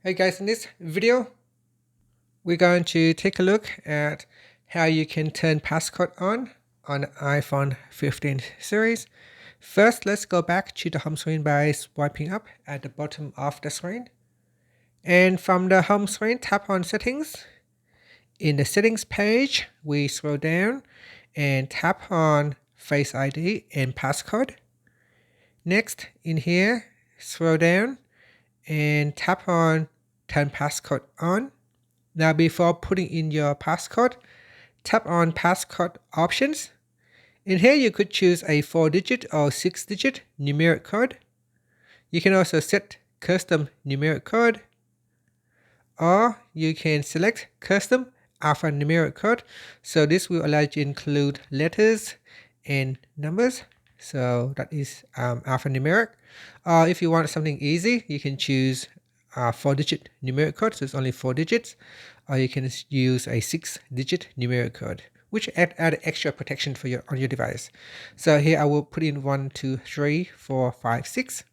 Hey guys, in this video, we're going to take a look at how you can turn passcode on the iPhone 15 series. First, let's go back to the home screen by swiping up at the bottom of the screen. And from the home screen, tap on Settings. In the Settings page, we scroll down and tap on Face ID and Passcode. Next, in here, scroll down and tap on Turn Passcode On. Now, before putting in your passcode, tap on Passcode Options. In here, you could choose a 4-digit or 6-digit numeric code. You can also set custom numeric code, or you can select custom alphanumeric code. So this will allow you to include letters and numbers. So that is alphanumeric. Or if you want something easy, you can choose 4-digit numeric code, so it's only 4 digits, or you can use a 6-digit numeric code, which add extra protection for on your device. So here I will put in 1, 2, 3, 4, 5, 6.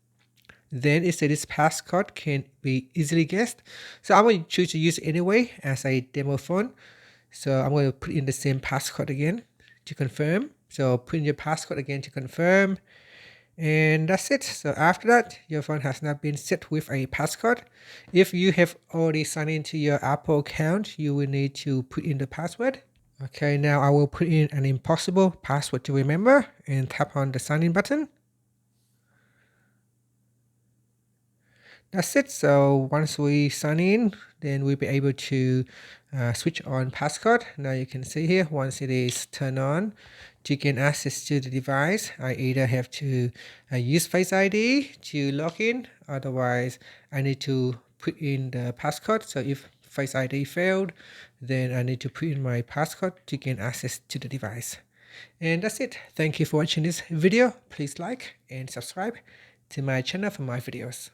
Then it says this passcode can be easily guessed. So I'm going to choose to use it anyway as a demo phone. So I'm going to put in the same passcode again to confirm. So put in your passcode again to confirm. And that's it. So after that, your phone has now been set with a passcode. If you have already signed into your Apple account, you will need to put in the password. Okay, now I will put in an impossible password to remember and tap on the sign in button. That's it. So once we sign in, then we'll be able to switch on passcode. Now you can see here, once it is turned on, to gain access to the device, I either have to use Face ID to log in, otherwise I need to put in the passcode. So if Face ID failed, then I need to put in my passcode to gain access to the device. And that's it. Thank you for watching this video. Please like and subscribe to my channel for more videos.